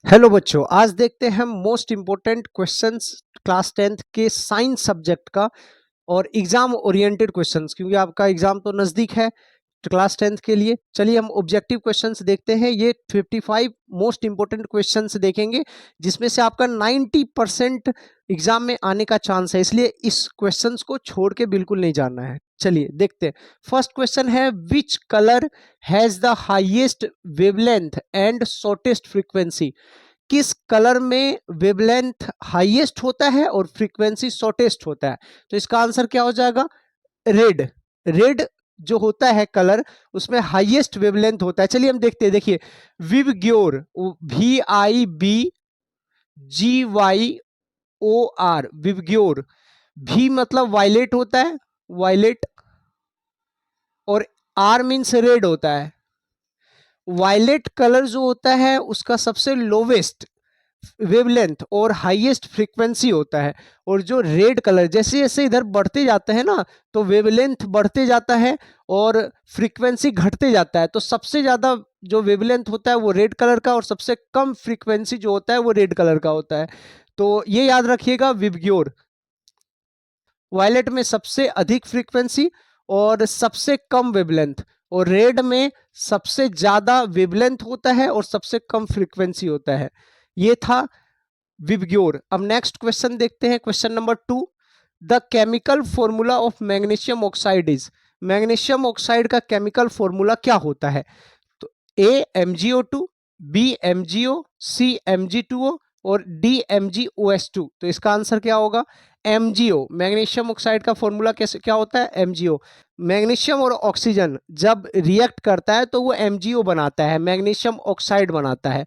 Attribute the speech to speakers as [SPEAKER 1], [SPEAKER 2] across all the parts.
[SPEAKER 1] Hello बच्चों, आज देखते हैं most important questions class 10th के साइंस सब्जेक्ट का और एग्जाम ओरिएंटेड क्वेश्चंस, क्योंकि आपका एग्जाम तो नज़दीक है क्लास 10th के लिए। चलिए हम ऑब्जेक्टिव क्वेश्चंस देखते हैं। ये 55 मोस्ट इंपोर्टेंट क्वेश्चंस देखेंगे जिसमें से आपका 90% एग्जाम में आने का चांस है, इसलिए इस क्वेश्चंस को छोड़ के बिल्कुल नहीं जाना है। चलिए देखते हैं। फर्स्ट क्वेश्चन है, which colour has the highest wavelength and shortest frequency? किस कलर में वेवलेंथ हाईएस्ट होता है और फ्रीक्वेंसी शॉर्टेस्ट होता है? तो इसका आंसर क्या हो जाएगा? रेड। रेड जो होता है कलर, उसमें हाईएस्ट वेवलेंथ होता है। चलिए हम देखते हैं। देखिए, विवग्योर, VIBGYOR, विवग्योर। भी मतलब वायलेट होता है, वायलेट, और आर मीन्स रेड होता है। वायलेट कलर जो होता है उसका सबसे लोवेस्ट वेवलेंथ और हाईएस्ट फ्रीक्वेंसी होता है, और जो रेड कलर जैसे जैसे इधर बढ़ते जाते हैं ना, तो वेवलेंथ बढ़ते जाता है और फ्रीक्वेंसी घटते जाता है। तो सबसे ज्यादा जो वेवलेंथ होता है वो रेड कलर का, और सबसे कम फ्रीक्वेंसी जो होता है वो रेड कलर का होता है। तो ये याद रखिएगा, विबग्योर। वायलेट में सबसे अधिक फ्रीक्वेंसी और सबसे कम वेवलेंथ, और रेड में सबसे ज्यादा वेवलेंथ होता है और सबसे कम फ्रीक्वेंसी होता है। ये था विबग्योर। अब नेक्स्ट क्वेश्चन देखते हैं, question number 2। The chemical formula of magnesium oxide is? Magnesium oxide का केमिकल फॉर्मूला क्या होता है? तो AmGO2, BmGO, CmG2O और DmGOS2। तो इसका आंसर क्या होगा? MgO। मैग्नीशियम ऑक्साइड का फॉर्मूला कैसे क्या होता है? MgO। मैग्नीशियम और ऑक्सीजन जब रिएक्ट करता है तो वो MgO बनाता है, मैग्नीशियम ऑक्साइड बनाता है।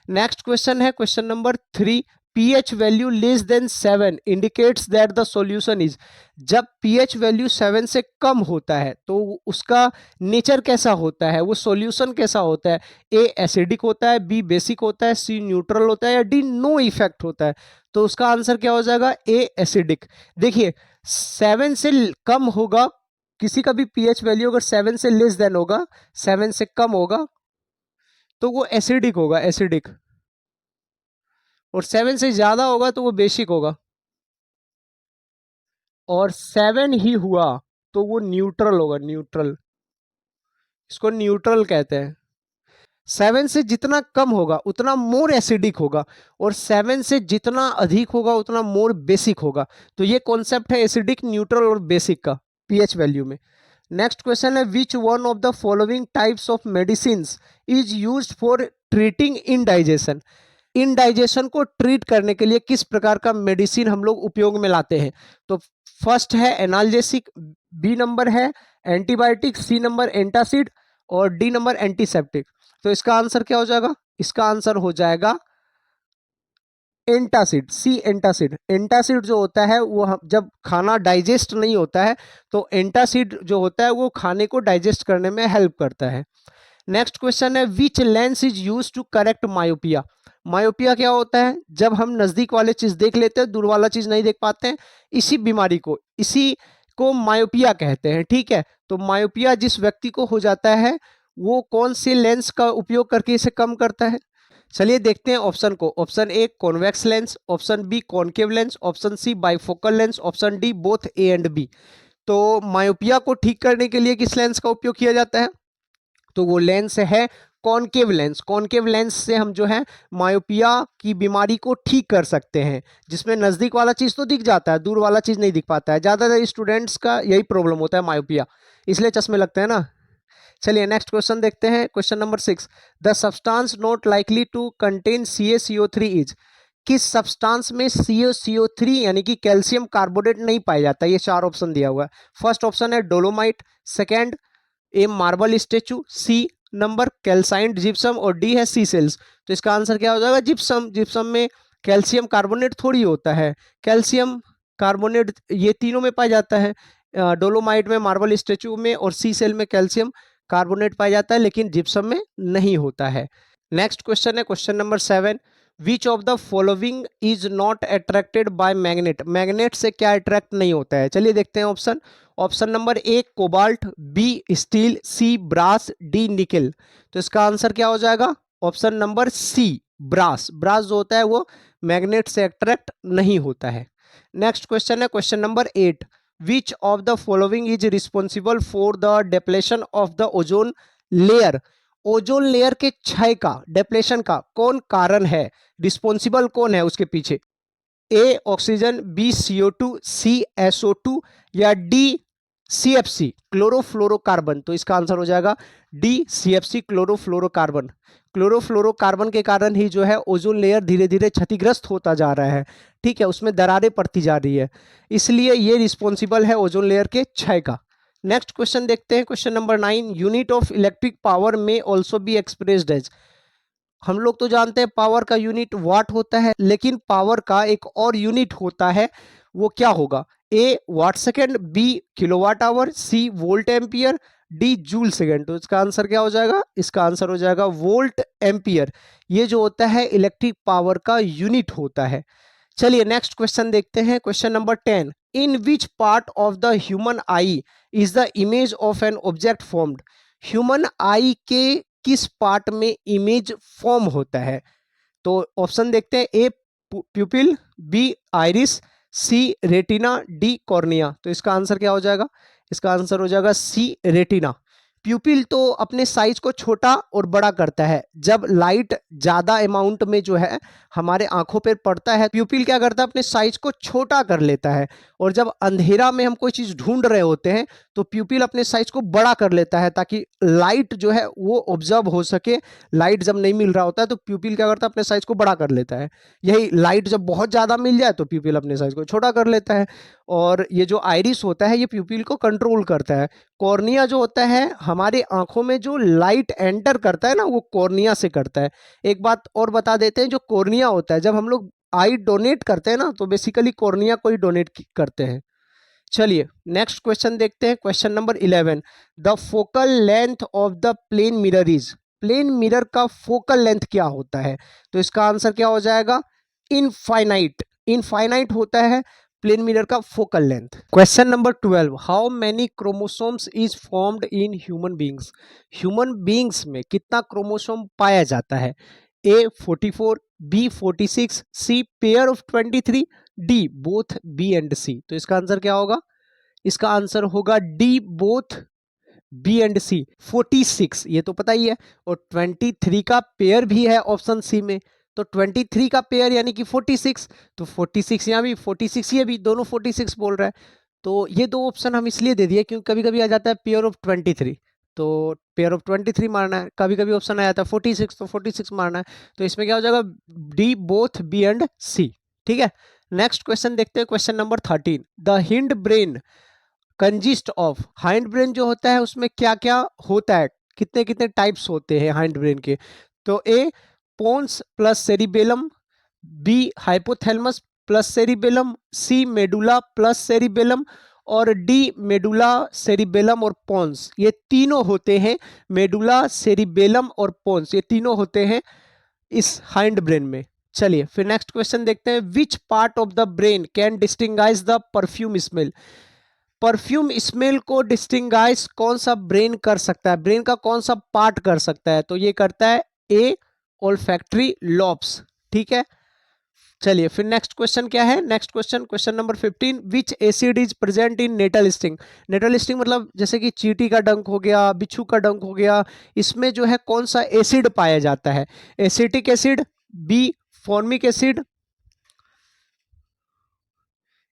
[SPEAKER 1] नेक्स्ट क्वेश्चन है question number 3। pH value less than 7 indicates that the solution is? जब pH वैल्यू 7 से कम होता है तो उसका नेचर कैसा होता है, वो सॉल्यूशन कैसा होता है? ए एसिडिक होता है, बी बेसिक होता है, सी न्यूट्रल होता है, या डी नो इफेक्ट होता है? तो उसका आंसर क्या हो जाएगा? ए एसिडिक। देखिए, 7 से कम होगा, किसी का भी pH वैल्यू अगर 7 से लेस देन होगा, 7 से कम होगा, तो वो एसिडिक होगा, एसिडिक। और 7 से ज्यादा होगा तो वो बेसिक होगा, और 7 ही हुआ तो वो न्यूट्रल होगा, न्यूट्रल। इसको न्यूट्रल कहते हैं। 7 से जितना कम होगा उतना मोर एसिडिक होगा, और 7 से जितना अधिक होगा उतना मोर बेसिक होगा। तो ये कॉन्सेप्ट है एसिडिक, न्यूट्रल और बेसिक का पीएच वैल्यू में। नेक्स्ट क्वेश्चन है, which one of the following types of medicine is used for treating indigestion? Indigestion को ट्रीट करने के लिए किस प्रकार का मेडिसिन हम लोग उपयोग में लाते हैं? तो फर्स्ट है एनाल्जेसिक, बी नंबर है एंटीबायोटिक, सी नंबर एंटासिड, और डी नंबर एंटीसेप्टिक। तो इसका आंसर क्या हो जाएगा? इसका आंसर हो जाएगा एंटासिड, सी एंटासिड। एंटासिड जो होता है वो जब खाना डाइजेस्ट नहीं होता है तो एंटासिड जो होता है वो खाने को डाइजेस्ट करने में हेल्प करता है। नेक्स्ट क्वेश्चन है, which lens is use to correct myopia? Myopia क्या होता है? जब हम नजदीक वाले चीज देख लेते हैं, दूर वाला चीज नहीं देख पाते हैं। इसी बीमारी को, इसी को मायोपिया कहते हैं, ठीक है? तो मायोपिया जिस व्यक्ति को हो जाता है वो कौन से लेंस का उपयोग करके इसे कम करता है? चलिए देखते हैं ऑप्शन को। Option A convex lens, option B concave lens, option C bifocal lens, option D both A and B. तो मायोपिया को ठीक करने के लिए किस लेंस का उपयोग किया जाता है? तो वो लेंस है कॉनकेव लेंस। कॉनकेव लेंस से हम जो है मायोपिया की बीमारी को ठीक कर सकते हैं, जिसमें नजदीक वाला चीज तो दिख जाता है, दूर वाला चीज नहीं दिख पाता है। ज्यादातर स्टूडेंट्स का यही प्रॉब्लम होता है, मायोपिया, इसलिए चश्मे लगते हैं ना। चलिए नेक्स्ट क्वेश्चन देखते हैं, question number 6। The substance not likely to contain CaCO3 is? किस सब्सटेंस में CaCO3 यानी कि कैल्शियम कार्बोनेट नहीं पाया जाता? ये चार ऑप्शन दिया हुआ है। फर्स्ट ऑप्शन है dolomite, second a marble statue, c number calcined gypsum, और डी है सी सेल्स। तो इसका आंसर क्या हो जाएगा? जिप्सम। जिप्सम में कैल्शियम कार्बोनेट थोड़ी होता है, कैल्शियम कार्बोनेट ये तीनों में पाया जाता है, डोलोमाइट में, मार्बल स्टेचू में और सी सेल में कैल्शियम कार्बोनेट पाया जाता है, लेकिन जिप्सम में नहीं होता है। नेक्स्ट क्वेश्चन है question number 7। Which of the following is not attracted by magnet? Magnet से क्या अट्रैक्ट नहीं होता है? चलिए देखते हैं option. Option number A cobalt, B steel, C brass, D nickel. तो इसका आंसर क्या हो जाएगा? Option number C brass. Brass जो होता है वो मैग्नेट से अट्रैक्ट नहीं होता है। नेक्स्ट क्वेश्चन है question number 8, which of the following is responsible for the depletion of the ozone layer. Ozone layer के क्षय का, डिप्लेशन का कौन कारण है, रिस्पॉन्सिबल कौन है उसके पीछे? ए ऑक्सीजन, बी CO2, सी SO2 या डी CFC क्लोरोफ्लोरोकार्बन। तो इसका आंसर हो जाएगा डी CFC क्लोरोफ्लोरोकार्बन। क्लोरोफ्लोरोकार्बन के कारण ही जो है ओजोन लेयर धीरे धीरे क्षतिग्रस्त होता जा रहा है, ठीक है, उसमें दरारें पड़ती जा रही है, इसलिए ये रिस्पॉन्सिबल है ओजोन लेयर के क्षय का। नेक्स्ट क्वेश्चन देखते हैं question number 9, unit of electric power में ऑल्सो बी एक्सप्रेस्ड एज। हम लोग तो जानते हैं पावर का यूनिट वाट होता है, लेकिन पावर का एक और यूनिट होता है, वो क्या होगा? A watt second, b kilowatt hour, c volt ampere, d joule second. तो इसका आंसर क्या हो जाएगा? इसका आंसर हो जाएगा वोल्ट एम्पियर। ये जो होता है इलेक्ट्रिक पावर का यूनिट होता है। चलिए नेक्स्ट क्वेश्चन देखते हैं question number 10, in which part of the human I is the image of an object formed. Human आई के किस पार्ट में इमेज फॉर्म होता है? तो ऑप्शन देखते हैं, ए प्यूपिल, बी आइरिस, सी रेटिना, डी कॉर्निया। तो इसका आंसर क्या हो जाएगा? इसका आंसर हो जाएगा सी रेटिना। प्यूपिल तो अपने साइज को छोटा और बड़ा करता है, जब लाइट ज्यादा अमाउंट में जो है हमारे आंखों पर पड़ता है, प्यूपिल क्या करता है? अपने साइज को छोटा कर लेता है, और जब अंधेरा में हम कोई चीज ढूंढ रहे होते हैं तो प्यूपिल अपने साइज को बड़ा कर लेता है, ताकि लाइट जो है वो ऑब्जर्व हो सके। लाइट जब नहीं मिल रहा होता है तो प्यूपिल क्या करता है? अपने साइज को बड़ा कर लेता है। यही लाइट जब बहुत ज्यादा मिल जाए तो प्यूपिल अपने साइज को छोटा कर लेता है। और ये जो आइरिस होता है ये प्यूपिल को कंट्रोल करता है। कॉर्निया जो होता है, हमारी आंखों में जो लाइट एंटर करता है ना, वो कॉर्निया से करता है। एक बात और बता देते हैं, जो कॉर्निया होता है, जब हम लोग आई डोनेट करते हैं ना, तो बेसिकली कॉर्निया को ही डोनेट करते हैं। चलिए नेक्स्ट क्वेश्चन देखते हैं question number 11, the focal length of the plane mirror is. Plane mirror का फोकल लेंथ क्या होता है? तो इसका आंसर क्या हो जाएगा? इनफाइनाइट। इनफाइनाइट होता है प्लेन मिरर का focal length. Question number 12, how many chromosomes is formed in human beings. Human beings में कितना क्रोमोसोम पाया जाता है? A 44, b 46, c pair of 23, d both b and c. तो इसका आंसर क्या होगा? इसका आंसर होगा d both b and c. 46 ये तो पता ही है, और 23 का पेयर भी है ऑप्शन सी में, तो 23 का पेयर यानी कि 46। तो 46 यहाँ भी, 46 ये भी, दोनों 46 बोल रहा है। तो ये दो ऑप्शन हम इसलिए दे दिए क्योंकि कभी कभी आ जाता है पेयर ऑफ 23, तो पेयर ऑफ 23 मारना है। कभी कभी ऑप्शन आ जाता है 46, तो 46 मारना है। तो इसमें क्या हो जाएगा? डी बोथ बी एंड सी। ठीक है, नेक्स्ट क्वेश्चन देखते हैं question number 13, the hind brain consist of. Hind brain जो होता है उसमें क्या क्या होता है, कितने कितने टाइप्स होते हैं हाइंड ब्रेन के? तो a pons plus cerebellum, b hypothalamus plus cerebellum, c medulla plus cerebellum, और डी मेडुला सेरिबेलम और पोन्स। ये तीनों होते हैं, मेडुला सेरिबेलम और पोन्स, ये तीनों होते हैं इस हाइंड ब्रेन में। चलिए फिर नेक्स्ट क्वेश्चन देखते हैं, which part of the brain can distinguish the perfume smell. Perfume smell को डिस्टिंगाइज कौन सा ब्रेन कर सकता है? ब्रेन का कौन सा पार्ट कर सकता है? तो ये करता है ए ओल्फैक्टरी लॉब्स। ठीक है, चलिए फिर नेक्स्ट क्वेश्चन क्या है? Next question question number 15, which acid is present in nettle sting. Nettle sting मतलब जैसे कि चींटी का डंक हो गया, बिच्छू का डंक हो गया, इसमें जो है कौन सा एसिड पाया जाता है? Acetic acid, b formic acid,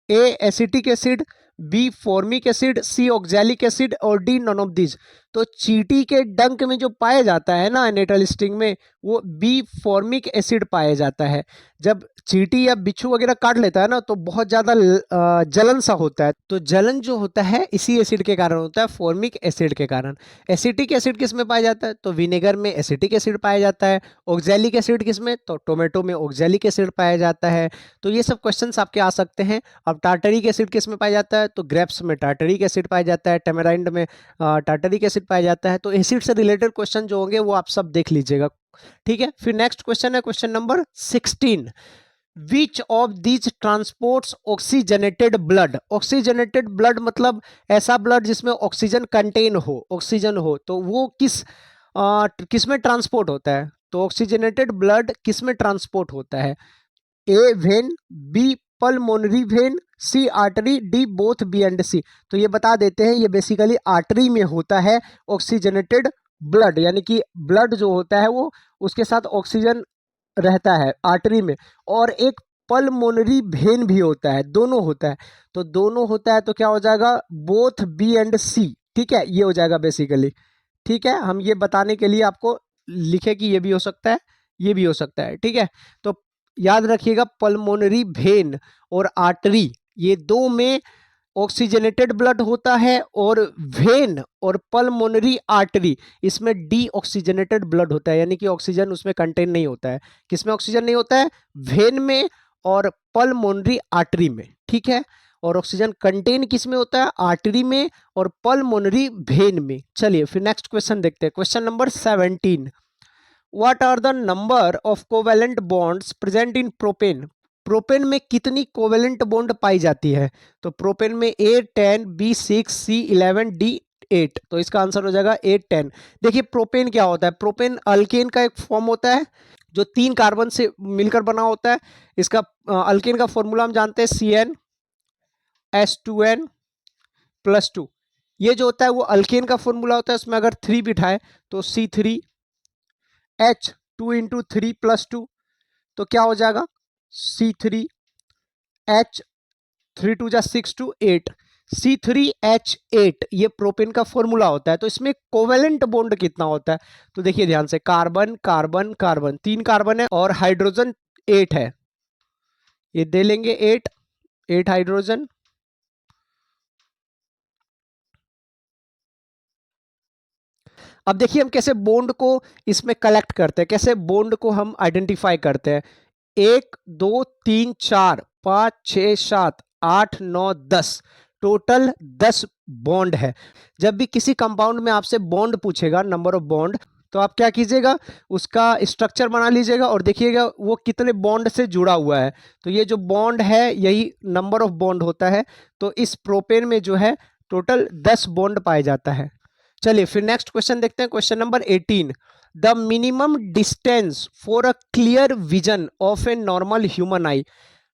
[SPEAKER 1] a acetic acid, b formic acid, c oxalic acid, और डी नॉन ऑफ दिस। तो चींटी के डंक में जो पाया जाता है ना नेटल स्टिंग में, वो बी फॉर्मिक एसिड पाया जाता है। जब चींटी या बिच्छू वगैरह काट लेता है ना तो बहुत ज्यादा जलन सा होता है, तो जलन जो होता है इसी एसिड के कारण होता है, फॉर्मिक एसिड के कारण। एसिटिक एसिड किस में पाया जाता है? तो विनेगर में एसिटिक एसिड पाया जाता है। ऑक्सैलिक एसिड किस में? तो टोमेटो में ऑक्सैलिक एसिड पाया जाता है। तो ये सब क्वेश्चंस आपके आ सकते हैं। अब टार्टरिक एसिड किस में पाया जाता है? तो ग्रेप्स में टार्टरिक एसिड पाया जाता है, टेमेराइंड में टार्टरिक एसिड पाया जाता है। तो एसिड से रिलेटेड क्वेश्चन जो होंगे वो आप सब देख लीजिएगा। ठीक है, फिर नेक्स्ट क्वेश्चन है question number 16, which of these transports oxygenated blood. Oxygenated blood मतलब ऐसा ब्लड जिसमें ऑक्सीजन कंटेन हो, ऑक्सीजन हो, तो वो किस में ट्रांसपोर्ट होता है? तो ऑक्सीजनेटेड ब्लड किस में ट्रांसपोर्ट होता है? A vein, b pulmonary vein, c artery, d both b and c. तो ये बता देते हैं, ये बेसिकली आर्टरी में होता है ऑक्सीजनेटेड ब्लड, यानी कि ब्लड जो होता है वो उसके साथ ऑक्सीजन रहता है आर्टरी में। और एक पल्मोनरी वेन भी होता है, दोनों होता है। तो दोनों होता है तो क्या हो जाएगा? बोथ बी एंड सी। ठीक है, ये हो जाएगा बेसिकली। ठीक है, हम ये बताने के लिए आपको लिखे कि ये भी हो सकता है, ये भी हो सकता है। ठीक है, तो याद रखिएगा पल्मोनरी वेन और आर्टरी ये दो में ऑक्सीजनेटेड ब्लड होता है, और वेन और पल्मोनरी आर्टरी इसमें डी ऑक्सीजनेटेड ब्लड होता है, यानी कि ऑक्सीजन उसमें कंटेन नहीं होता है। किसमें ऑक्सीजन नहीं होता है? वेन में और पल्मोनरी आर्टरी में। ठीक है, और ऑक्सीजन कंटेन किस में होता है? आर्टरी में और पल्मोनरी वेन में। चलिए फिर नेक्स्ट क्वेश्चन देखते हैं, question number 17। What are the number of covalent bonds present in propane? Propane में कितनी कोवेलेंट बॉन्ड पाई जाती है? तो प्रोपेन में A 10, B 6, C 11, D 8। तो इसका आंसर हो जाएगा A 10। देखिए प्रोपेन क्या होता है? प्रोपेन अल्केन का एक फॉर्म होता है जो 3 कार्बन से मिलकर बना होता है। इसका अल्केन का फॉर्मूला हम जानते हैं CN S2N प्लस 2। ये जो होता है वो अल्केन का फॉर्मूला होता है, उसमें अगर 3 बिठाए तो C3 H 2 इंटू 3 प्लस 2, तो क्या हो जाएगा? C3 H 3 2 जा 6 2 8, C3H8 ये प्रोपेन का फॉर्मूला होता है। तो इसमें कोवेलेंट बॉन्ड कितना होता है? तो देखिए ध्यान से, कार्बन कार्बन कार्बन, 3 कार्बन है और हाइड्रोजन 8 है, ये दे लेंगे 8 हाइड्रोजन। अब देखिए हम कैसे बॉन्ड को इसमें कलेक्ट करते हैं, कैसे बॉन्ड को हम आइडेंटिफाई करते हैं। 1 2 3 4 5 6 7 8 9 10, टोटल 10 बॉन्ड है। जब भी किसी कंपाउंड में आपसे बॉन्ड पूछेगा, नंबर ऑफ बॉन्ड, तो आप क्या कीजिएगा? उसका स्ट्रक्चर बना लीजिएगा और देखिएगा वो कितने बॉन्ड से जुड़ा हुआ है। तो ये जो बॉन्ड है यही नंबर ऑफ बॉन्ड होता है। तो इस प्रोपेन में जो है टोटल 10 बॉन्ड पाया जाता है। चलिए फिर नेक्स्ट क्वेश्चन देखते हैं, question number 18। The minimum distance for a clear vision of a normal human I.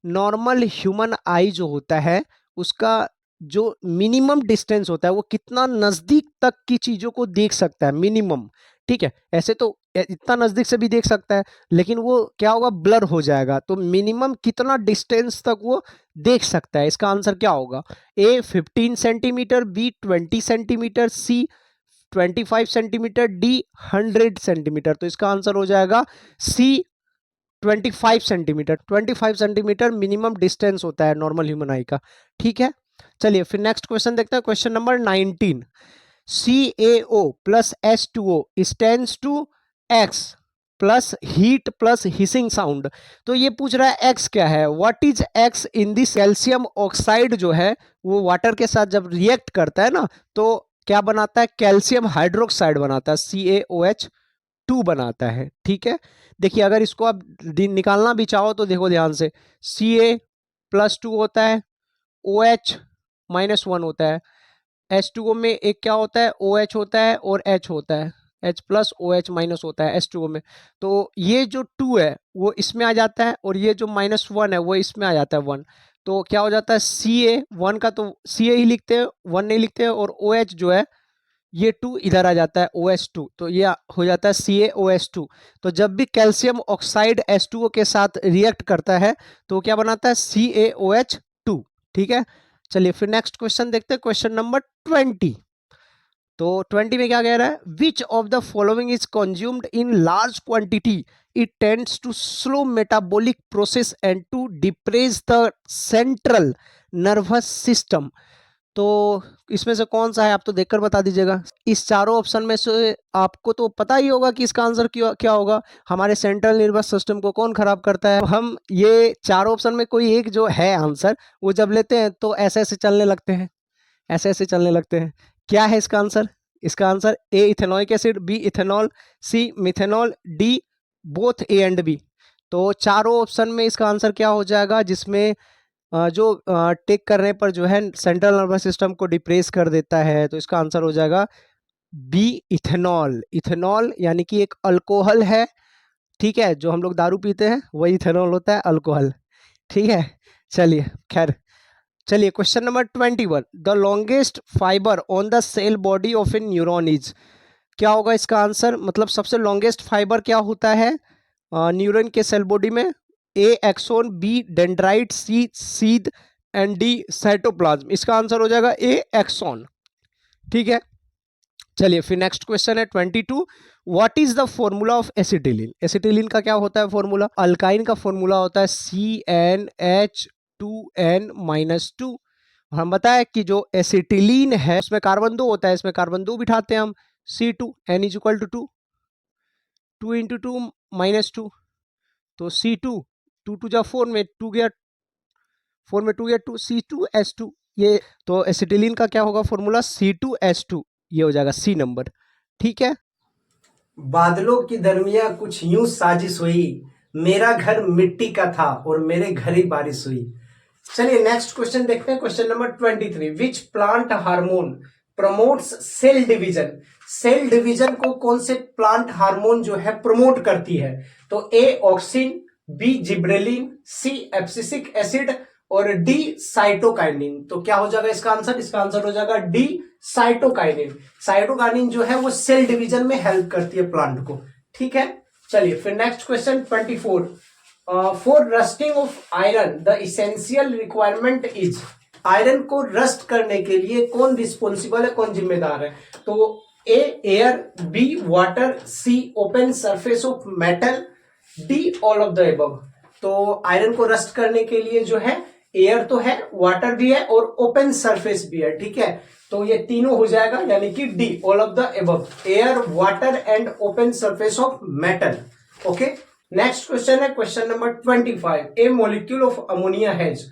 [SPEAKER 1] Normal human आई जो होता है उसका जो मिनिमम डिस्टेंस होता है वो कितना नजदीक तक की चीजों को देख सकता है, मिनिमम। ठीक है, ऐसे तो इतना नजदीक से भी देख सकता है, लेकिन वो क्या होगा? ब्लर हो जाएगा। तो मिनिमम कितना डिस्टेंस तक वो देख सकता है? इसका आंसर क्या होगा? A 15 centimetre, B 20 centimetre, C 25 centimetre, D 100 centimetre. तो इसका आंसर हो जाएगा सी 25 सेंटीमीटर। 25 सेंटीमीटर मिनिमम डिस्टेंस होता है नॉर्मल ह्यूमन आई का। ठीक है, चलिए फिर नेक्स्ट क्वेश्चन देखते हैं, question number 19। CaO plus H2O stands to X plus heat plus hissing sound. तो ये पूछ रहा है X क्या है? What is X in this? Calcium oxide जो है वो वाटर के साथ जब रिएक्ट करता है ना, तो क्या बनाता है? कैल्शियम हाइड्रोक्साइड बनाता है, CaOH2 बनाता है। ठीक है, देखिए अगर इसको आप निकालना भी चाहो तो देखो ध्यान से, Ca+2 होता है, OH-1 होता है, H2O में एक क्या होता है? OH होता है और H होता है, H+OH- होता है H2O में। तो ये जो 2 है वो इसमें आ जाता है और ये जो -1 है वो इसमें आ जाता है 1। तो क्या हो जाता है? Ca1 का तो Ca ही लिखते हैं, 1 नहीं लिखते हैं, और OH जो है ये 2 इधर आ जाता है, OH2। तो ये हो जाता है CaOH2। तो जब भी कैल्शियम ऑक्साइड H2O के साथ रिएक्ट करता है तो क्या बनाता है? CaOH2। ठीक है, चलिए फिर नेक्स्ट क्वेश्चन देखते हैं, क्वेश्चन नंबर 20। तो 20 में क्या कह रहा है? Which of the following is consumed in large quantity, it tends to slow metabolic process and to depress the central nervous system. तो इसमें से कौन सा है? आप तो देखकर बता दीजिएगा। इस चारों ऑप्शन में से आपको तो पता ही होगा कि इसका आंसर क्या क्या होगा। हमारे सेंट्रल नर्वस सिस्टम को कौन खराब करता है? हम ये चारों ऑप्शन में कोई एक जो है आंसर, वो जब लेते हैं तो ऐसे ऐसे चलने लगते हैं, ऐसे ऐसे चलने लगते हैं। क्या है इसका आंसर? इसका answer A ethanoic acid, B ethanol, C methanol, D both A and B। तो चारों ऑप्शन में इसका आंसर क्या हो जाएगा? जिसमें जो टेक करने पर जो है सेंट्रल नर्वस सिस्टम को डिप्रेस कर देता है, तो इसका आंसर हो जाएगा बी इथेनॉल। इथेनॉल यानी कि एक अल्कोहल है ठीक है, जो हम लोग दारू पीते हैं वही इथेनॉल होता है, अल्कोहल। ठीक है, चलिए खैर। चलिए question number 21, the longest fibre on the cell body of a neuron is. क्या होगा इसका आंसर, मतलब सबसे लॉन्गेस्ट फाइबर क्या होता है न्यूरॉन के सेल बॉडी में? ए एक्सोन, बी डेंड्राइट, सी सीध एंड डी साइटोप्लाज्म। इसका आंसर हो जाएगा ए एक्सोन। ठीक है, चलिए फिर नेक्स्ट क्वेश्चन है 22, what is the formula of acetylene. Acetylene का क्या होता है फॉर्मूला? अल्काइन का फॉर्मूला होता है CnH2n-2। हम बताए कि जो एसिटिलीन है उसमें कार्बन 2 होता है, इसमें कार्बन 2 बिठाते हैं हम, C2, N is equal to 2, 2 into 2 -2, तो C2, 2 2 जा 4 में 2 गया, 4 में 2 गया 2, C2H2। ये तो एसिटिलीन का क्या होगा फॉर्मूला? C2H2, ये हो जाएगा सी नंबर। ठीक है,
[SPEAKER 2] बादलों की दरमिया कुछ यूं साजिश हुई, मेरा घर मिट्टी का था और मेरे घर ही बारिश हुई। चलिए नेक्स्ट क्वेश्चन देखते हैं, question number 23, which plant hormone promotes cell division. Cell division को कौन से प्लांट हार्मोन जो है प्रमोट करती है? तो ए ऑक्सिन, बी जिब्रेलिन, सी एब्सिसिक एसिड और डी साइटोकाइनिन। तो क्या हो जाएगा इसका आंसर? इसका आंसर हो जाएगा डी साइटोकाइनिन। साइटोकाइनिन जो है वो सेल डिवीजन में हेल्प करती है प्लांट को। ठीक है, चलिए फिर next question 24, for rusting of iron the essential requirement is. Iron को रस्ट करने के लिए कौन रिस्पॉन्सिबल है, कौन जिम्मेदार है? तो a air, b water, c open surface of metal, d all of the above. तो आयरन को रस्ट करने के लिए जो है एयर तो है, वाटर भी है और ओपन सरफेस भी है। ठीक है, तो ये तीनों हो जाएगा, यानी कि d all of the above, air water and open surface of metal. Okay, next question है question number 25, a molecule of ammonia has.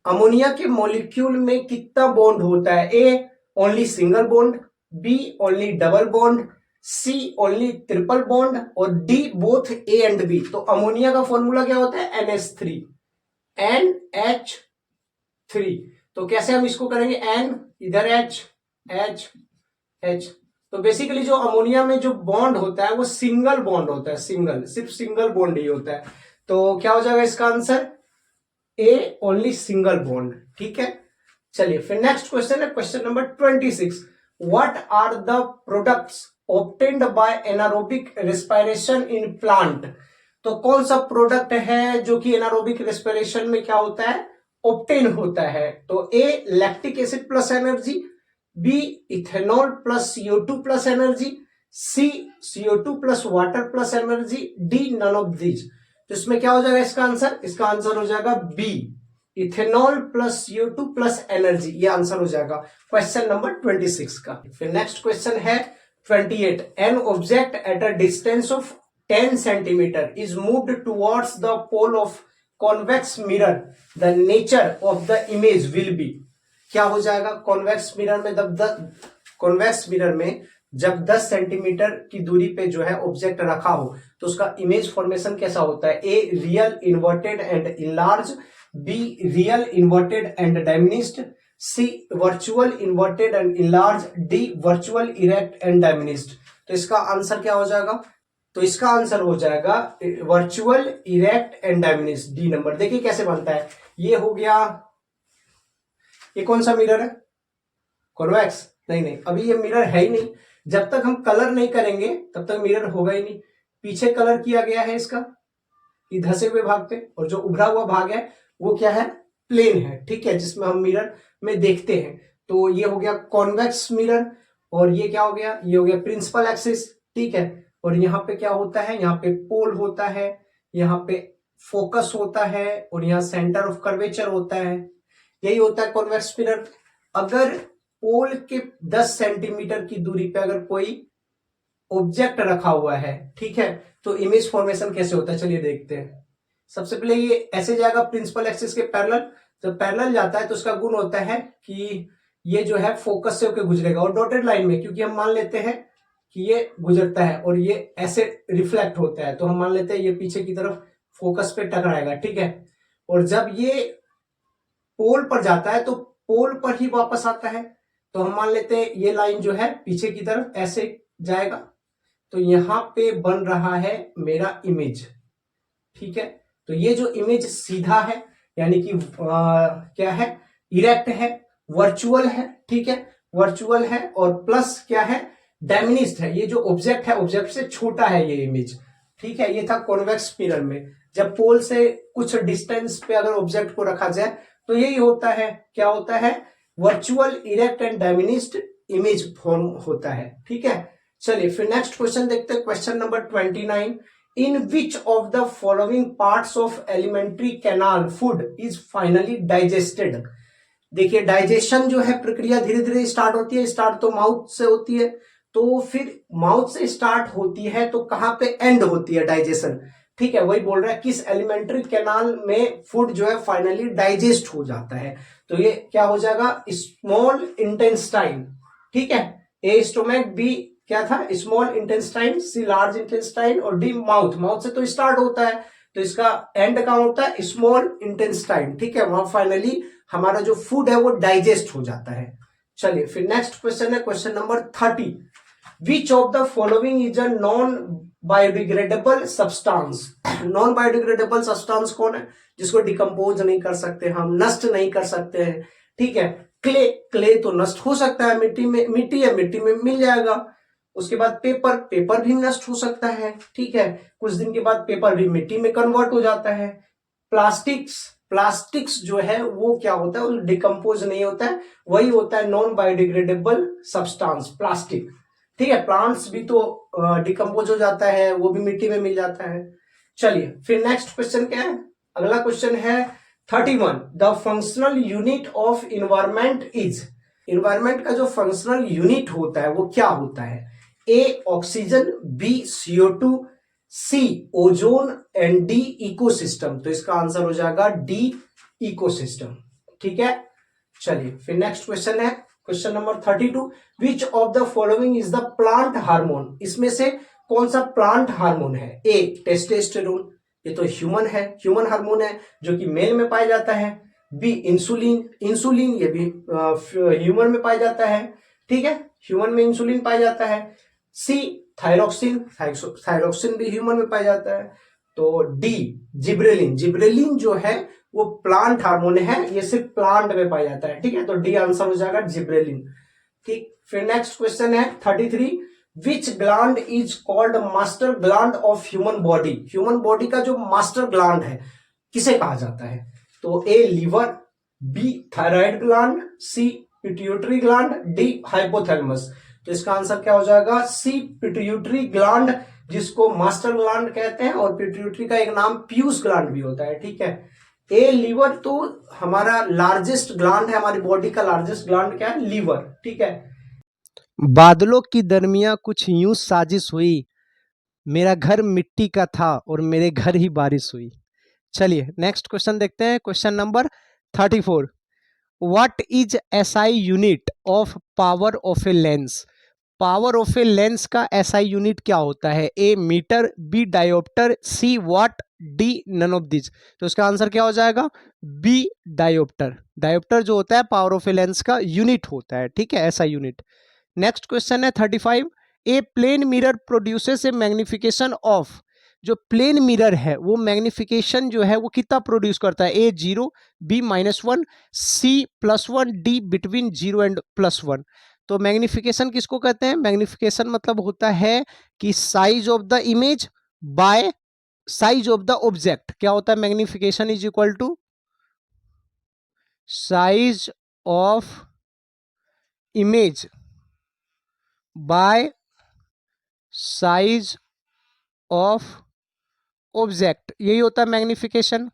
[SPEAKER 2] Ammonia के मॉलिक्यूल में कितना बॉन्ड होता है? A only single bond, b only double bond, c only triple bond और d both A and B. तो ammonia का formula क्या होता है? NH3, NH3। तो कैसे हम इसको करेंगे? N इधर H, H, H। तो बेसिकली जो अमोनिया में जो बॉन्ड होता है वो सिंगल बॉन्ड होता है, सिंगल, सिर्फ सिंगल बॉन्ड ही होता है। तो क्या हो जाएगा इसका answer? A only single bond. ठीक है, चलिए फिर नेक्स्ट क्वेश्चन है question number 26, what are the products obtained by anaerobic respiration in plant. तो कौन सा प्रोडक्ट है जो कि एनारोबिक रेस्पिरेशन में क्या होता है? ऑब्टेन होता है। तो A lactic acid plus energy, B ethanol plus CO2 plus energy, C CO2 plus water plus energy, D none of these. तो इसमें क्या हो जाएगा इसका आंसर? इसका आंसर हो जाएगा B ethanol plus CO2 plus energy, ये आंसर हो जाएगा क्वेश्चन नंबर 26 का। फिर नेक्स्ट क्वेश्चन है 28, an object at a distance of 10 centimetre is moved towards the pole of convex mirror, the nature of the image will be. क्या हो जाएगा? Convex mirror में कॉन्वेक्स मिरर में जब 10 सेंटीमीटर की दूरी पे जो है ऑब्जेक्ट रखा हो तो उसका इमेज फॉर्मेशन कैसा होता है? A real inverted and enlarge, b real inverted and diminished, c virtual inverted and enlarge, d virtual erect and diminished. तो इसका आंसर क्या हो जाएगा? तो इसका आंसर हो जाएगा virtual erect and diminished, d number. देखिए कैसे बनता है, ये हो गया, ये कौन सा मिरर है? कॉन्वेक्स। नहीं, अभी ये मिरर है ही नहीं। जब तक हम कलर नहीं करेंगे तब तक मिरर होगा ही नहीं। पीछे कलर किया गया है इसका, ये धसे हुए भाग पे, और जो उभरा हुआ भाग है वो क्या है? प्लेन है। ठीक है, जिसमें हम मिरर में देखते हैं। तो ये हो गया कॉन्वेक्स मिरर, और ये क्या हो गया? ये हो गया प्रिंसिपल एक्सिस। ठीक है, और यहाँ पे क्या होता है? यहाँ पे पोल होता है, यहाँ पे फोकस होता है, और यहाँ सेंटर ऑफ कर्वेचर होता है। यही होता है कॉन्वेक्स मिरर। अगर पोल के 10 सेंटीमीटर की दूरी पे अगर कोई ऑब्जेक्ट रखा हुआ है, ठीक है, तो इमेज फॉर्मेशन कैसे होता है चलिए देखते हैं। सबसे पहले ये ऐसे जाएगा प्रिंसिपल एक्सिस के पैरेलल। जब पैरेलल जाता है तो उसका गुण होता है कि ये जो है फोकस से होकर गुजरेगा, और डॉटेड लाइन में क्योंकि हम मान लेते हैं कि ये गुजरता है और ये ऐसे रिफ्लेक्ट होता है, तो हम मान लेते हैं ये पीछे की तरफ फोकस पे टकराएगा। ठीक है, और जब ये पोल पर जाता है तो पोल पर ही वापस आता है, तो हम मान लेते हैं ये लाइन जो है पीछे की तरफ ऐसे जाएगा, तो यहाँ पे बन रहा है मेरा इमेज, ठीक है। तो ये जो इमेज सीधा है यानी कि क्या है, इरेक्ट है, वर्चुअल है, ठीक है, वर्चुअल है, और प्लस क्या है, डायमिनिस्ट है। ये जो ऑब्जेक्ट है ऑब्जेक्ट से छोटा है ये इमेज, ठीक है। ये था कॉन्वेक्स मिरर में, जब पोल से कुछ डिस्टेंस पे अगर ऑब्जेक्ट को रखा जाए तो यही होता है, क्या होता है, virtual, erect and diminished image form होता है, ठीक है। चलिए फिर नेक्स्ट क्वेश्चन देखते हैं, question number 29। In which of the following parts of alimentary canal food is finally digested. देखिए डाइजेशन जो है प्रक्रिया धीरे धीरे स्टार्ट होती है, स्टार्ट तो माउथ से होती है, तो फिर माउथ से स्टार्ट होती है तो कहां पे एंड होती है डाइजेशन, ठीक है। वही बोल रहा है किस एलिमेंट्री कैनाल में फूड जो है फाइनली डाइजेस्ट हो जाता है। तो ये क्या हो जाएगा, स्मॉल इंटेस्टाइन, ठीक है। ए स्टोमक, बी क्या था, स्मॉल इंटेस्टाइन, सी लार्ज इंटेस्टाइन, और डी माउथ। माउथ से तो स्टार्ट होता है तो इसका एंड कहां होता है, स्मॉल इंटेस्टाइन, ठीक है। वहां फाइनली हमारा जो फूड है वो डाइजेस्ट हो जाता है। चलिए फिर नेक्स्ट क्वेश्चन है question number 30। Which of the following is a non biodegradable substance. Non biodegradable substance कौन है, जिसको डिकम्पोज नहीं कर सकते हम, नष्ट नहीं कर सकते हैं, ठीक है। क्ले, क्ले तो नष्ट हो सकता है, मिट्टी में, मिट्टी है, मिट्टी में मिल जाएगा। उसके बाद पेपर, पेपर भी नष्ट हो सकता है, ठीक है। कुछ दिन के बाद पेपर भी मिट्टी में कन्वर्ट हो जाता है। प्लास्टिक्स, प्लास्टिक्स जो है वो क्या होता है, डिकम्पोज नहीं होता है, वही होता है नॉन बायोडिग्रेडेबल सब्सटेंस, प्लास्टिक, ठीक है। प्लांट्स भी तो डिकम्पोज हो जाता है, वो भी मिट्टी में मिल जाता है। चलिए फिर नेक्स्ट क्वेश्चन क्या है, अगला क्वेश्चन है 31। The functional unit of environment is. Environment का जो फंक्शनल यूनिट होता है वो क्या होता है, A oxygen, B CO2, C ozone and D ecosystem. तो इसका आंसर हो जाएगा डी इकोसिस्टम, ठीक है। चलिए फिर नेक्स्ट क्वेश्चन है question number 32। Which of the following is the plant hormone. इसमें से कौन सा प्लांट हार्मोन है, ए टेस्टोस्टेरोन, ये तो ह्यूमन है, ह्यूमन हार्मोन है जो कि मेल में पाया जाता है। बी इंसुलिन, इंसुलिन ये भी ह्यूमन में पाया जाता है, ठीक है, ह्यूमन में इंसुलिन पाया जाता है। सी थायरोक्सिन, थायरोक्सिन भी ह्यूमन में पाया जाता है। तो डी जिब्रेलिन, जिब्रेलिन जो है वो प्लांट हार्मोन है, ये सिर्फ प्लांट में पाया जाता है, ठीक है। तो डी आंसर हो जाएगा जिब्रेलिन, ठीक। फिर नेक्स्ट क्वेश्चन है 33। विच gland is called master gland of human body. Human body का जो मास्टर ग्लैंड है किसे कहा जाता है, तो ए लीवर, बी थायराइड ग्लैंड, सी पिट्यूटरी ग्लैंड, डी हाइपोथैलेमस। तो इसका आंसर क्या हो जाएगा, सी पिट्यूटरी ग्लैंड, जिसको मास्टर ग्लैंड कहते हैं, और पिट्यूटरी का एक नाम पियूस ग्लैंड भी होता है, ठीक है। ए लीवर तो हमारा लार्जेस्ट ग्लैंड है, हमारी बॉडी का लार्जेस्ट ग्लैंड क्या है, लीवर, ठीक है।
[SPEAKER 1] बादलों की दरमियां कुछ यूं साजिश हुई, मेरा घर मिट्टी का था और मेरे घर ही बारिश हुई। चलिए नेक्स्ट क्वेश्चन देखते हैं, question number 34। What is SI unit of power of a lens. Power of a lens का एसआई यूनिट क्या होता है, a metre, b dioptre, c watt, d none of this. तो इसका आंसर क्या हो जाएगा, बी डायोप्टर। डायोप्टर जो होता है पावर ऑफ ए लेंस का यूनिट होता है, ठीक है, एसआई यूनिट। नेक्स्ट क्वेश्चन है 35। A plane mirror produces a magnification of. जो प्लेन मिरर है वो मैग्निफिकेशन जो है वो कितना प्रोड्यूस करता है, A 0, B -1, C +1, D between 0 and +1। तो मैग्निफिकेशन किसको कहते हैं, मैग्निफिकेशन मतलब होता है कि size of the image by size of the object. क्या होता है, magnification is equal to size of image by size of object, यही होता है मैग्निफिकेशन।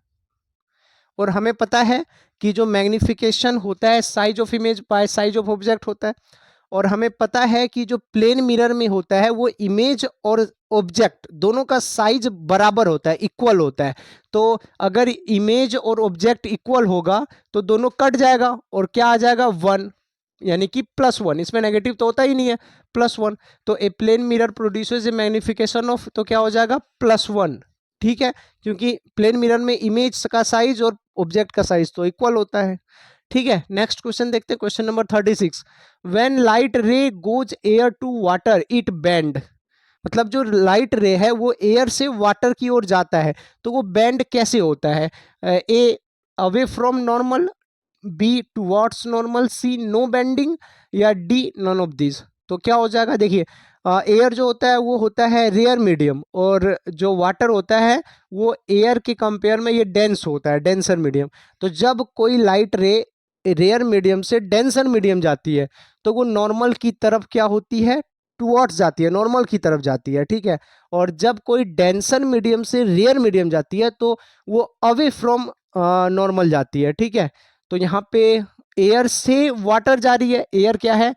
[SPEAKER 1] और हमें पता है कि जो मैग्निफिकेशन होता है size of image by size of object होता है, और हमें पता है कि जो प्लेन मिरर में होता है वो इमेज और ऑब्जेक्ट दोनों का साइज बराबर होता है, इक्वल होता है। तो अगर इमेज और ऑब्जेक्ट इक्वल होगा तो दोनों कट जाएगा और क्या आ जाएगा, 1, यानी कि +1। इसमें नेगेटिव तो होता ही नहीं है, +1। तो a plane mirror produces a magnification of, तो क्या हो जाएगा, +1, ठीक है, क्योंकि प्लेन मिरर में इमेज का साइज और ऑब्जेक्ट का साइज तो इक्वल होता है, ठीक है। नेक्स्ट क्वेश्चन देखते हैं, question number 36। When light ray goes air to water it bend. मतलब जो लाइट रे है वो एयर से वाटर की ओर जाता है, तो वो बेंड कैसे होता है? A away from normal, b towards normal, c no bending, या डी नन ऑफ दिस। तो क्या हो जाएगा, देखिए एयर जो होता है वो होता है रेयर मीडियम, और जो वाटर होता है वो एयर के कंपेयर में ये डेंस होता है, डेंसर मीडियम। तो जब कोई लाइट रे रेयर मीडियम से डेंसर मीडियम जाती है तो वो नॉर्मल की तरफ क्या होती है, टुवर्ड्स जाती है, नॉर्मल की तरफ जाती है, ठीक है। और जब कोई डेंसर मीडियम से रेयर मीडियम जाती है तो वो अवे फ्रॉम नॉर्मल जाती है, ठीक है। तो यहाँ पे एयर से वाटर जा रही है, एयर क्या है,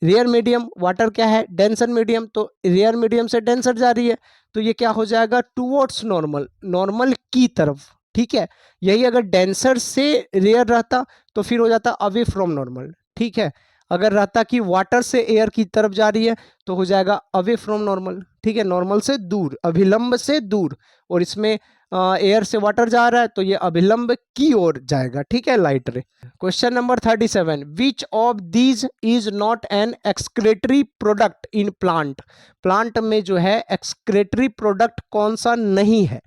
[SPEAKER 1] रेयर मीडियम, वाटर क्या है, डेंसर मीडियम, तो रेयर मीडियम से डेंसर जा रही है, तो ये क्या हो जाएगा, टुवर्ड्स नॉर्मल, नॉर्मल की तरफ, ठीक है। यही अगर डेंसर से रेयर रहता तो फिर हो जाता अवे फ्रॉम नॉर्मल, ठीक है। अगर रहता कि वाटर से एयर की तरफ जा रही है तो हो जाएगा अवे फ्रॉम नॉर्मल, ठीक है, नॉर्मल से दूर, अभिलंब से दूर। और इसमें एयर से वाटर जा रहा है तो ये अभिलंब की ओर जाएगा, ठीक है, लाइट रे। Question number 37, which of these is not an excretory product in plant? Plant में जो है एक्सक्रेटरी प्रोडक्ट कौन सा नहीं है,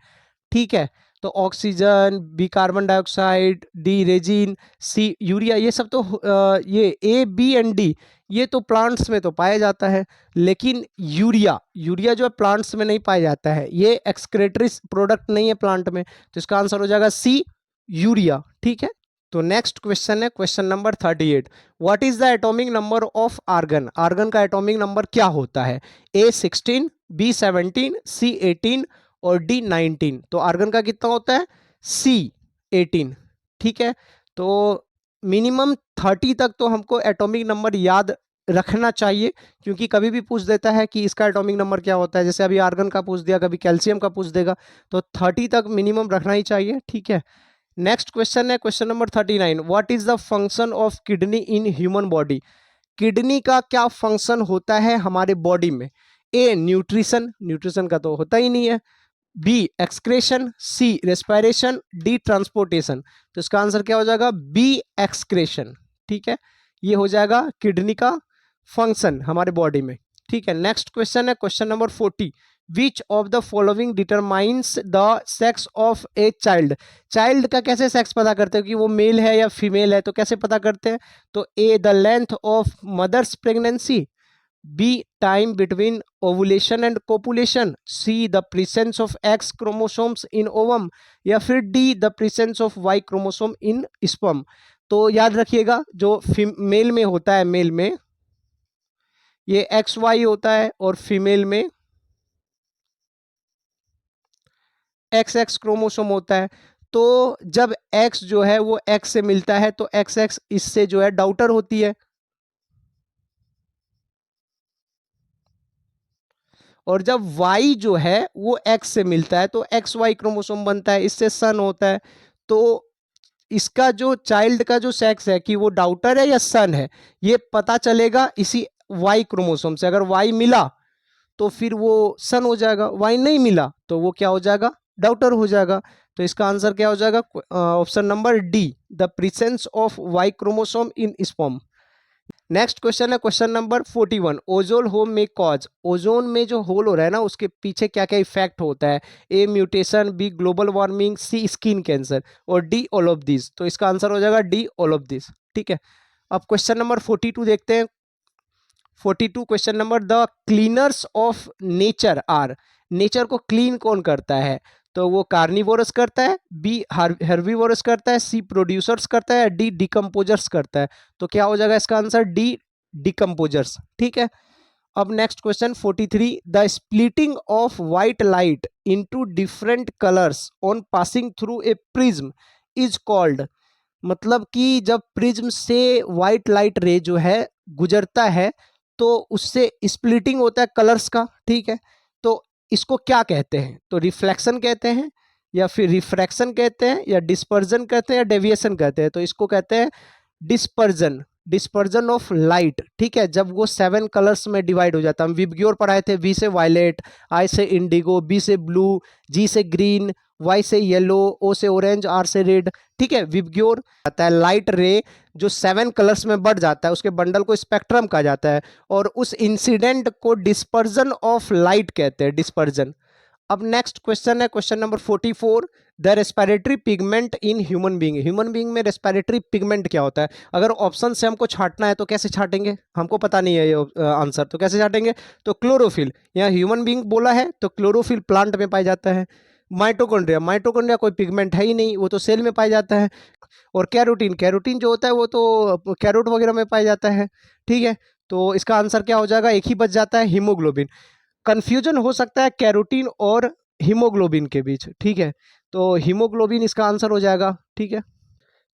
[SPEAKER 1] ठीक है। तो oxygen, b carbon dioxide, d resin, c urea, ये सब तो ये ए बी एंड डी ये तो प्लांट्स में तो पाया जाता है, लेकिन यूरिया, यूरिया जो है प्लांट्स में नहीं पाया जाता है, ये एक्सक्रेटरी प्रोडक्ट नहीं है प्लांट में, तो इसका आंसर हो जाएगा सी यूरिया, ठीक है। तो नेक्स्ट क्वेश्चन है question number 38, what is the atomic number of argon? Argon का एटॉमिक नंबर क्या होता है? ए 16, बी 17, सी 18 और डी 19। तो आर्गन का कितना होता है? सी 18, ठीक है। तो मिनिमम 30 तक तो हमको एटॉमिक नंबर याद रखना चाहिए, क्योंकि कभी भी पूछ देता है कि इसका एटॉमिक नंबर क्या होता है, जैसे अभी आर्गन का पूछ दिया, कभी कैल्शियम का पूछ देगा, तो 30 तक मिनिमम रखना ही चाहिए, ठीक है। नेक्स्ट क्वेश्चन है question number 39, what is the function of kidney in human body? Kidney का क्या फंक्शन होता है हमारे बॉडी में? ए न्यूट्रिशन, न्यूट्रिशन का तो होता ही नहीं है, बी एक्सक्रेशन, सी रेस्पिरेशन, डी ट्रांसपोर्टेशन। तो इसका आंसर क्या हो जाएगा? बी एक्सक्रेशन, ठीक है। ये हो जाएगा किडनी का फंक्शन हमारे बॉडी में, ठीक है। नेक्स्ट क्वेश्चन है question number 40, which of the following determines the sex of a child? Child का कैसे सेक्स पता करते हो कि वो मेल है या फीमेल है, तो कैसे पता करते हैं? तो a the length of mother's pregnancy, b time between ovulation and copulation, c the presence of X chromosomes in ovum, या फिर d the presence of Y chromosome in sperm. तो याद रखिएगा जो मेल में होता है, मेल में ये एक्स वाई होता है, और फीमेल में एक्स एक्स क्रोमोसोम होता है। तो जब एक्स जो है वो एक्स से मिलता है तो एक्स एक्स इससे जो है डाउटर होती है, और जब y जो है वो x से मिलता है तो एक्स वाई क्रोमोसोम बनता है, इससे सन होता है। तो इसका जो चाइल्ड का जो सेक्स है कि वो डाउटर है या सन है, ये पता चलेगा इसी y क्रोमोसोम से। अगर y मिला तो फिर वो सन हो जाएगा, y नहीं मिला तो वो क्या हो जाएगा? डाउटर हो जाएगा। तो इसका आंसर क्या हो जाएगा? Option number D, the presence of y chromosome in sperm. Next question है क्वेश्चन नंबर 41, ओजोन होल में कॉज, ओजोन में जो होल हो रहा है ना उसके पीछे क्या क्या इफेक्ट होता है? ए म्यूटेशन, बी ग्लोबल वार्मिंग, सी स्किन कैंसर, और डी ऑल ऑफ दिस। तो इसका आंसर हो जाएगा डी ऑल ऑफ दिस, ठीक है। अब क्वेश्चन नंबर 42 देखते हैं। 42 question number, the cleaners of nature are, nature को क्लीन कौन करता है? तो वो कार्निवोरस करता है, बी हर्बीवोरस करता है, सी प्रोड्यूसर्स करता है, डी डिकम्पोजर्स करता है। तो क्या हो जाएगा इसका आंसर? डी डिकम्पोजर्स, ठीक है। अब next question 43, the splitting of white light into different colours on passing through a prism is called. मतलब कि जब प्रिज्म से व्हाइट लाइट रे जो है गुजरता है तो उससे स्प्लिटिंग होता है कलर्स का, ठीक है। तो इसको क्या कहते हैं? तो रिफ्लेक्शन कहते हैं, या फिर रिफ्रैक्शन कहते हैं, या डिस्पर्जन कहते हैं, या डेविएशन कहते हैं। तो इसको कहते हैं डिस्पर्जन, डिस्पर्जन ऑफ लाइट, ठीक है, जब वो 7 कलर्स में डिवाइड हो जाता है। हम विबग्योर पढ़ाए थे, वी से वायलेट, आई से इंडिगो, बी से ब्लू, जी से ग्रीन, वाई से येलो, ओ से ऑरेंज, आर से रेड, ठीक है। विबग्योर आता है लाइट रे जो 7 कलर्स में बढ़ जाता है, उसके बंडल को स्पेक्ट्रम कहा जाता है, और उस इंसिडेंट को डिस्पर्जन ऑफ लाइट कहते हैं, डिस्पर्जन। अब नेक्स्ट क्वेश्चन है question number 44, the respiratory pigment in human being. Human being में रेस्पिरेटरी पिगमेंट क्या होता है? अगर ऑप्शन से हमको छांटना है तो कैसे छांटेंगे? हमको पता नहीं है ये आंसर, तो कैसे छांटेंगे? तो क्लोरोफिल, यहाँ ह्यूमन बीइंग बोला है तो क्लोरोफिल प्लांट में पाया जाता है। माइटोकॉन्ड्रिया, माइटोकॉन्ड्रिया कोई पिगमेंट है ही नहीं, वो तो सेल में पाया जाता है। और कैरोटीन, कैरोटीन जो होता है वो तो कैरोट वगैरह में पाया जाता है, ठीक है। तो इसका आंसर क्या हो जाएगा? एक ही बच जाता है, हीमोग्लोबिन। कंफ्यूजन हो सकता है कैरोटीन और हीमोग्लोबिन के बीच, ठीक है, तो हीमोग्लोबिन इसका आंसर हो जाएगा, ठीक है।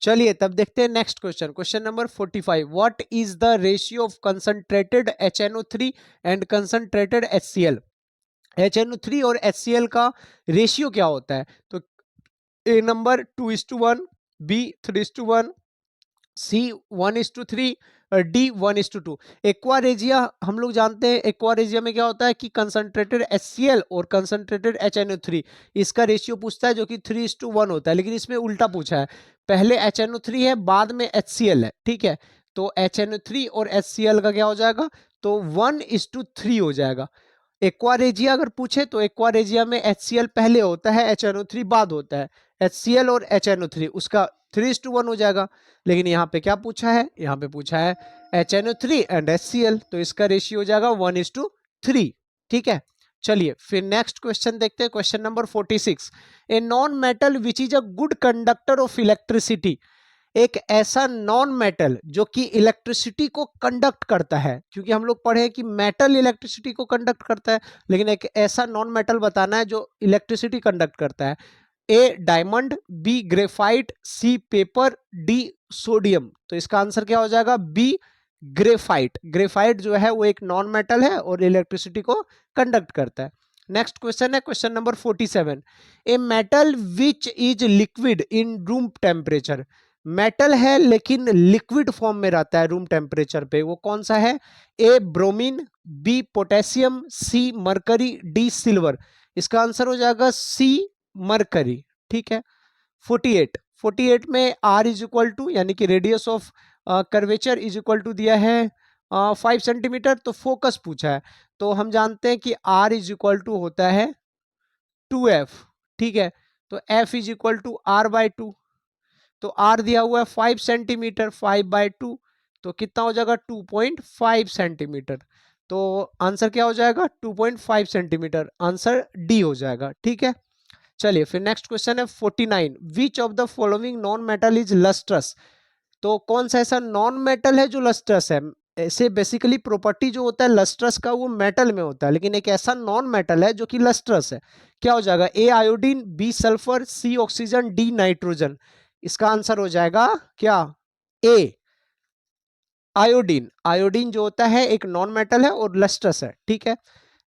[SPEAKER 1] चलिए तब देखते हैं next question, question number 45, what is the ratio of concentrated HNO3 and concentrated HCl? HNO3 और HCl का रेशियो क्या होता है? तो ए नंबर 2:1, बी 3:1, सी 1:3, डी 1:2। एक्वारेजिया हम लोग जानते हैं, एक्वारेजिया में क्या होता है कि कंसंट्रेटेड HCl और कंसंट्रेटेड HNO3, इसका रेशियो पूछता है जो कि 3:1 होता है, लेकिन इसमें उल्टा पूछा है, पहले HNO3 है बाद में HCl है, ठीक है। तो HNO3 और HCl का क्या हो जाएगा? तो 1:3 हो जाएगा। एक्वारेजिया अगर पूछे तो एक्वारेजिया में HCl पहले होता है, HNO3 बाद होता है। HCl और HNO3 उसका 3:1 हो जाएगा। लेकिन यहाँ पे क्या पूछा है? यहाँ पे पूछा है HNO3 एंड HCl, तो इसका रेशियो हो जाएगा 1:3, ठीक है। चलिए फिर नेक्स्ट क्वेश्चन देखते हैं, question number 46, a non metal which is a good conductor of electricity. एक ऐसा नॉन मेटल जो कि इलेक्ट्रिसिटी को कंडक्ट करता है, क्योंकि हम लोग पढ़े कि मेटल इलेक्ट्रिसिटी को कंडक्ट करता है, लेकिन एक ऐसा नॉन मेटल बताना है जो इलेक्ट्रिसिटी कंडक्ट करता है। ए diamond, B graphite, C paper, D sodium. तो इसका आंसर क्या हो जाएगा? B graphite. ग्रेफाइट जो है वो एक नॉन मेटल है और इलेक्ट्रिसिटी को कंडक्ट करता है। नेक्स्ट क्वेश्चन है question number 47, a metal which is liquid in room temperature. Metal है लेकिन लिक्विड फॉर्म में रहता है रूम टेम्परेचर पे, वो कौन सा है? ए bromine, B potassium, C Mercury, D silver. इसका आंसर हो जाएगा सी मरकरी, ठीक है। 48 में आर इज इक्वल टू, यानी कि radius of curvature is equal to दिया है 5 सेंटीमीटर, तो फोकस पूछा है, तो हम जानते हैं कि आर इज इक्वल टू होता है 2f, ठीक है। तो f is equal to r/2, तो आर दिया हुआ है 5 सेंटीमीटर, 5/2, तो कितना हो जाएगा? 2.5 सेंटीमीटर। तो आंसर क्या हो जाएगा? 2.5 सेंटीमीटर, आंसर डी हो जाएगा, ठीक है। चलिए फिर नेक्स्ट क्वेश्चन है 49, विच of the following non metal is lustrous. तो कौन सा ऐसा नॉन मेटल है जो लस्ट्रस है? ऐसे बेसिकली प्रॉपर्टी जो होता है लस्ट्रस का वो मेटल में होता है, लेकिन एक ऐसा नॉन मेटल है जो कि लस्ट्रस है, क्या हो जाएगा? A iodine, B sulphur, C oxygen, D nitrogen. इसका आंसर हो जाएगा क्या? A iodine. आयोडीन जो होता है एक नॉन मेटल है और लस्ट्रस है, ठीक है।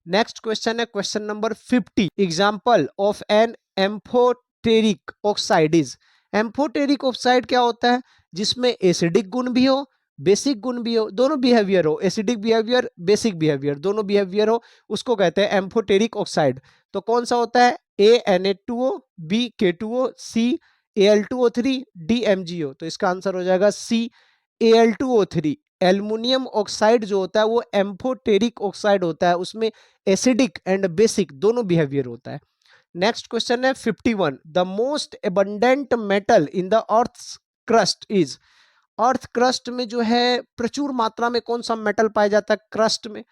[SPEAKER 1] नेक्स्ट क्वेश्चन है question number 50, example of an amphoteric oxide is. Amphoteric oxide क्या होता है? जिसमें एसिडिक गुण भी हो, बेसिक गुण भी हो, दोनों बिहेवियर हो, एसिडिक बिहेवियर, बेसिक बिहेवियर, दोनों बिहेवियर हो, उसको कहते हैं एम्फोटेरिक ऑक्साइड। तो कौन सा होता है? ए Na2O, बी K2O, सी Al2O3, डी MgO। तो इसका आंसर हो जाएगा सी Al2O3। एल्युमिनियम ऑक्साइड जो होता है वो एम्फोटेरिक ऑक्साइड होता है, उसमें एसिडिक एंड बेसिक दोनों बिहेवियर होता है। नेक्स्ट क्वेश्चन है 51, the most abundant metal in the earth crust is. Earth crust में जो है प्रचुर मात्रा में कौन सा मेटल पाया जाता है क्रस्ट में?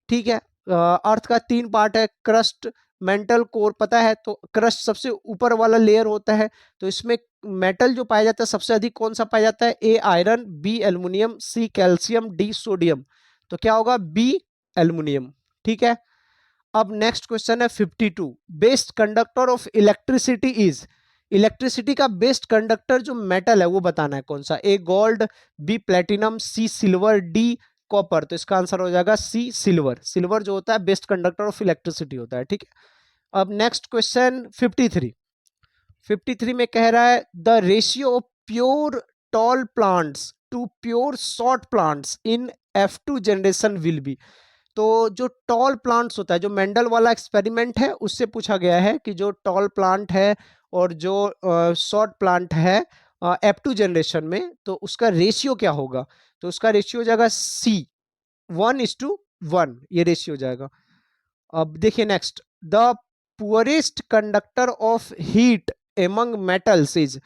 [SPEAKER 1] ठीक है, अर्थ का 3 पार्ट है, क्रस्ट, मेंटल, कोर, पता है। तो क्रस्ट सबसे ऊपर वाला लेयर होता है, तो इसमें मेटल जो पाया जाता है सबसे अधिक कौन सा पाया जाता है? A iron, b aluminium, c calcium, d sodium. तो क्या होगा? बी एल्युमिनियम, ठीक है। अब नेक्स्ट क्वेश्चन है 52, best conductor of electricity is. Electricity का बेस्ट कंडक्टर जो मेटल है वो बताना है कौन सा? ए गोल्ड, बी प्लेटिनम, सी सिल्वर, डी कॉपर। तो इसका आंसर हो जाएगा सी सिल्वर। सिल्वर जो होता है बेस्ट कंडक्टर ऑफ इलेक्ट्रिसिटी होता है, ठीक है। अब नेक्स्ट क्वेश्चन 53 में कह रहा है the ratio of pure tall plants to pure short plants in F2 generation will be. तो जो टॉल प्लांट्स होता है, जो मेंडल वाला एक्सपेरिमेंट है उससे पूछा गया है कि जो टॉल प्लांट है और जो शॉर्ट प्लांट है F2 जनरेशन में, तो उसका रेशियो क्या होगा। तो उसका रेशियो हो जाएगा C 1:1, ये रेशियो हो जाएगा। अब देखिए next, the poorest conductor of heat among metals is,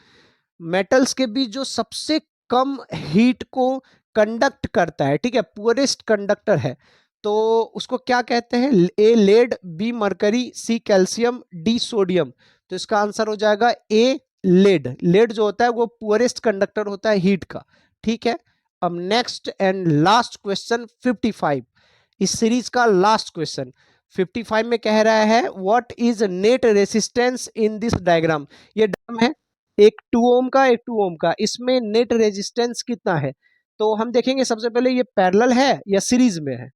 [SPEAKER 1] metals के बीच जो सबसे कम हीट को कंडक्ट करता है, ठीक है, पुअरेस्ट कंडक्टर है, तो उसको क्या कहते हैं। A lead, b mercury, c calcium, d sodium. तो इसका आंसर हो जाएगा ए लेड। लेड जो होता है वो पुअरेस्ट कंडक्टर होता है हीट का, ठीक है। अब नेक्स्ट एंड लास्ट क्वेश्चन 55, इस सीरीज का लास्ट क्वेश्चन 55 में कह रहा है what is net resistance in this diagram. ये डायग्राम है एक 2 ओम का, एक 2 ओम का, इसमें नेट रेजिस्टेंस कितना है। तो हम देखेंगे सबसे पहले ये पैरेलल है या सीरीज में है।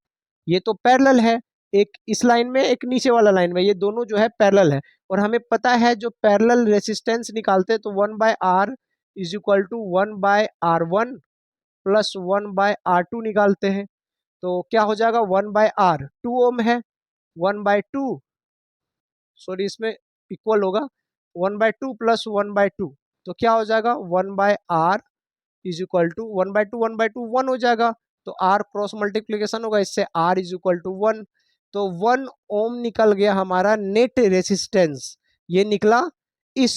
[SPEAKER 1] ये तो पैरेलल है, एक इस लाइन में एक नीचे वाला लाइन में, ये दोनों जो है पैरेलल है। और हमें पता है जो पैरेलल रेजिस्टेंस निकालते हैं तो 1/R is equal to 1/R1 plus 1/R2 निकालते हैं। तो क्या हो जाएगा 1/R, 2 ओम है, 1/2, सॉरी इसमें इक्वल होगा 1/2 प्लस 1/2, तो क्या हो जाएगा 1/R इज इक्वल टू 1/2 1/2 1 हो जाएगा। तो R क्रॉस मल्टीप्लीकेशन होगा, इससे R इज इक्वल टू 1। तो 1 ओम निकल गया हमारा नेट रेसिस्टेंस। ये निकला इस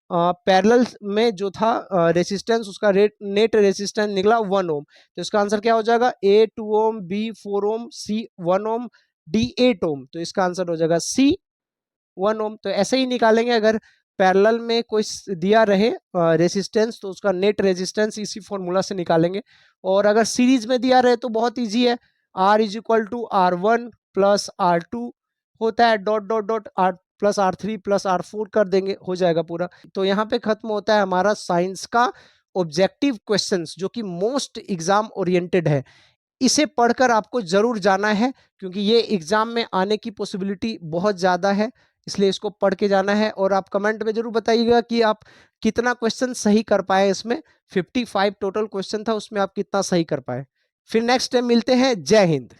[SPEAKER 1] पैरेलल में जो था रेसिस्टेंस, उसका नेट रेसिस्टेंस निकला 1 ओम। तो इसका आंसर क्या हो जाएगा, A 2 Om, B 4 Om, C 1 Om, D 8 ओम। तो इसका आंसर हो जाएगा C 1 ओम। तो ऐसे ही निकालेंगे, अगर पैरेलल में कोई दिया रहे रेसिस्टेंस तो उसका नेट रेजिस्टेंस इसी फॉर्मूला से निकालेंगे। और अगर सीरीज में दिया रहे तो बहुत इजी है, R is equal to R1 plus R2 होता है, dot dot dot R plus R3 plus R4 कर देंगे, हो जाएगा पूरा। तो यहाँ पे खत्म होता है हमारा साइंस का ऑब्जेक्टिव क्वेश्चंस, जो कि मोस्ट एग्जाम ओरिएंटेड है। इसे पढ़कर आपको जरूर जाना है, क्योंकि ये एग्जाम में आने की पॉसिबिलिटी बहुत ज़्यादा है, इसलिए इसको पढ़ के जाना है। और आप कमेंट में जरूर बताइएगा कि आप कितना क्वेश्चन सही कर पाए। इसमें 55 टोटल क्वेश्चन था, उसमें आप कितना सही कर पाए। फिर नेक्स्ट टाइम मिलते हैं। जय हिंद।